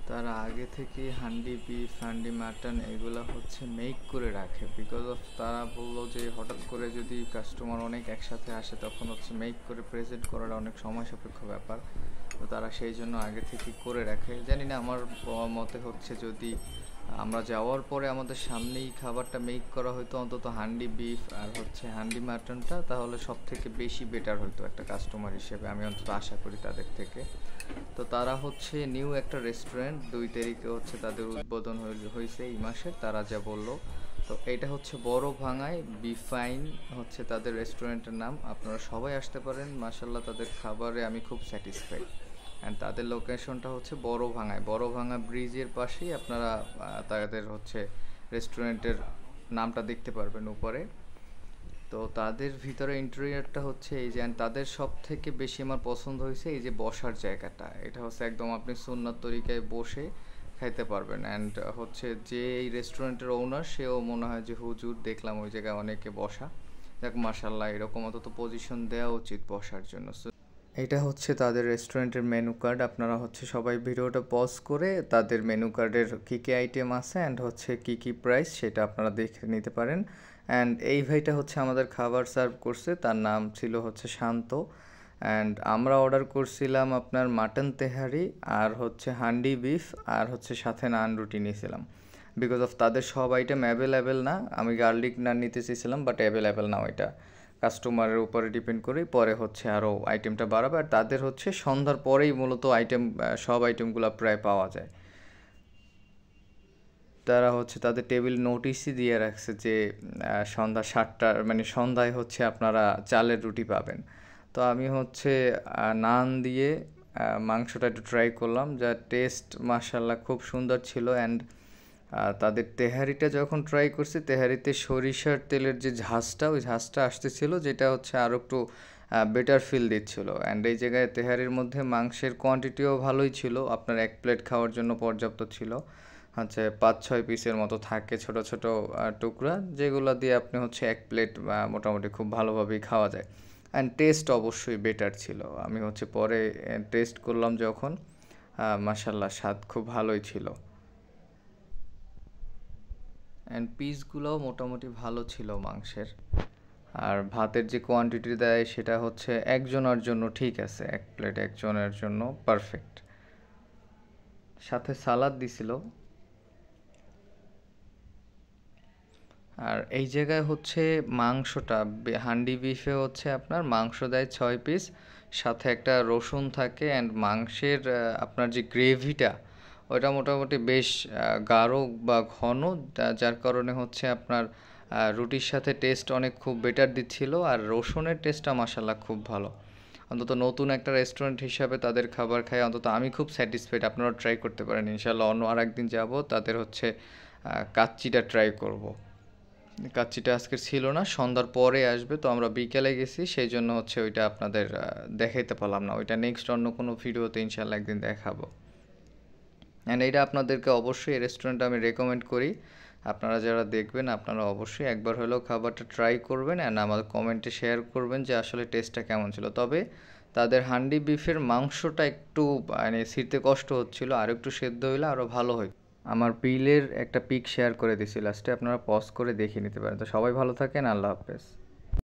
তারা আগে থেকে হান্ডি বিফ হান্ডি মাটন এগুলো হচ্ছে মেক করে রাখে, বিকজ অফ তারা বললো যে হঠাৎ করে যদি কাস্টমার অনেক একসাথে আসে তখন হচ্ছে মেক করে প্রেজেন্ট করাটা অনেক সময় সাপেক্ষ ব্যাপার। তো তারা সেই জন্য আগে থেকে করে রাখে। জানি না, আমার মতে হচ্ছে যদি আমরা যাওয়ার পরে আমাদের সামনেই খাবারটা মেক করা হতো, অন্তত হান্ডি বিফ আর হচ্ছে হান্ডি মাটনটা, তাহলে সব থেকে বেশি বেটার হতো একটা কাস্টমার হিসেবে, আমি অন্তত আশা করি তাদের থেকে। তো তারা হচ্ছে নিউ একটা রেস্টুরেন্ট 2 তারিখে হচ্ছে তাদের উদ্বোধন হয়েছে এই মাসের, তারা যা বললো। তো এটা হচ্ছে বড় ভাঙায় বিফাইন হচ্ছে তাদের রেস্টুরেন্টের নাম। আপনারা সবাই আসতে পারেন, মাশাল্লাহ তাদের খাবারে আমি খুব স্যাটিসফাইড। অ্যান্ড তাদের লোকেশনটা হচ্ছে বড় ভাঙায়, বড় ভাঙা ব্রিজের পাশেই আপনারা তাদের হচ্ছে রেস্টুরেন্টের নামটা দেখতে পারবেন উপরে। তো তাদের ভিতরে ইন্টেরিয়রটা হচ্ছে এই যে, and তাদের সব থেকে বেশি আমার পছন্দ হয়েছে এই যে বসার জায়গাটা, এটা হচ্ছে একদম আপনি সুন্নাত তরিকায় বসে খাইতে পারবেন। অ্যান্ড হচ্ছে যে এই রেস্টুরেন্টের ওনার, সেও মনে হয় যে হুজুর, দেখলাম ওই জায়গায় অনেকে বসা। দেখ মাশাল্লাহ, এরকম অন্তত পজিশন দেওয়া উচিত বসার জন্য। এটা হচ্ছে তাদের রেস্টুরেন্টের মেনু কার্ড। আপনারা হচ্ছে সবাই ভিডিওটা পজ করে তাদের মেনু কার্ডের কী কী আইটেম আছে অ্যান্ড হচ্ছে কী কী প্রাইস সেটা আপনারা দেখে নিতে পারেন। অ্যান্ড এই ভাইটা হচ্ছে আমাদের খাবার সার্ভ করছে, তার নাম ছিল হচ্ছে শান্ত। অ্যান্ড আমরা অর্ডার করছিলাম আপনার মাটন তেহারি আর হচ্ছে হান্ডি বিফ আর হচ্ছে সাথে নান রুটি নিয়েছিলাম। বিকজ অফ তাদের সব আইটেম অ্যাভেলেবেল না, আমি গার্লিক নান নিতে চেয়েছিলাম বাট অ্যাভেলেবেল না, ওইটা কাস্টমারের উপরে ডিপেন্ড করেই পরে হচ্ছে আরও আইটেমটা বাড়াবে। আর তাদের হচ্ছে সন্ধ্যার পরেই মূলত আইটেম, সব আইটেমগুলো প্রায় পাওয়া যায়। তারা হচ্ছে তাদের টেবিল নোটিশই দিয়ে রাখছে যে সন্ধ্যা 7টার মানে সন্ধ্যায় হচ্ছে আপনারা চালের রুটি পাবেন। তো আমি হচ্ছে নান দিয়ে মাংসটা একটু ট্রাই করলাম, যা টেস্ট মাশাল্লাহ খুব সুন্দর ছিল। অ্যান্ড তাদের তেহারিটা যখন ট্রাই করছি, তেহারিতে সরিষার তেলের যে ঝাঁজটা, ওই ঝাঁজটা আসতেছিল, যেটা হচ্ছে আরও একটু বেটার ফিল দিচ্ছিলো। অ্যান্ড এই জায়গায় তেহারির মধ্যে মাংসের কোয়ান্টিটিও ভালোই ছিল, আপনার 1 প্লেট খাওয়ার জন্য পর্যাপ্ত ছিল। হচ্ছে 5-6 পিসের মতো থাকে ছোট ছোট টুকরা, যেগুলো দিয়ে আপনি হচ্ছে 1 প্লেট মোটামুটি খুব ভালোভাবেই খাওয়া যায়। অ্যান্ড টেস্ট অবশ্যই বেটার ছিল। আমি হচ্ছে পরে টেস্ট করলাম যখন, মাশাল্লাহ স্বাদ খুব ভালোই ছিল। অ্যান্ড পিসগুলোও মোটামুটি ভালো ছিল মাংসের। আর ভাতের যে কোয়ান্টিটি দেয় সেটা হচ্ছে একজনের জন্য ঠিক আছে, 1 প্লেট একজনের জন্য পারফেক্ট। সাথে সালাদ দিছিল। আর এই জায়গায় হচ্ছে মাংসটা, হান্ডি বিফে হচ্ছে আপনার মাংস দেয় 6 পিস, সাথে একটা রসুন থাকে। অ্যান্ড মাংসের আপনার যে গ্রেভিটা, ওটা মোটামুটি বেশ গাঢ় বা ঘন, যার কারণে হচ্ছে আপনার রুটির সাথে টেস্ট অনেক খুব বেটার দিচ্ছিল। আর রসুনের টেস্টটা মাসাল্লাহ খুব ভালো। অন্তত নতুন একটা রেস্টুরেন্ট হিসাবে তাদের খাবার খাই অন্তত আমি খুব স্যাটিসফাইড। আপনারাও ট্রাই করতে পারেন ইনশাল্লাহ। অন্য আর একদিন যাব, তাদের হচ্ছে কাচ্চিটা ট্রাই করব। কাচ্চিটা আজকের ছিল না, সন্ধ্যার পরে আসবে। তো আমরা বিকেলে গেছি, সেই জন্য হচ্ছে ওইটা আপনাদের দেখাইতে পারলাম না। ওইটা নেক্সট অন্য কোনো ভিডিওতে ইনশাল্লাহ একদিন দেখাবো। অ্যান্ড এটা আপনাদেরকে অবশ্যই, এই রেস্টুরেন্টটা আমি রেকমেন্ড করি। আপনারা যারা দেখবেন আপনারা অবশ্যই একবার হলেও খাবারটা ট্রাই করবেন অ্যান্ড আমাদের কমেন্টে শেয়ার করবেন যে আসলে টেস্টটা কেমন ছিল। তবে তাদের হান্ডি বিফের মাংসটা একটু মানে ছিঁড়তে কষ্ট হচ্ছিল, আর একটু সেদ্ধ হইলে আরও ভালো হয়। আমার বিলের একটা পিক শেয়ার করে দিছি লাস্টে, আপনারা পজ করে দেখে নিতে পারেন। তো সবাই ভালো থাকেন, আল্লাহ হাফেজ।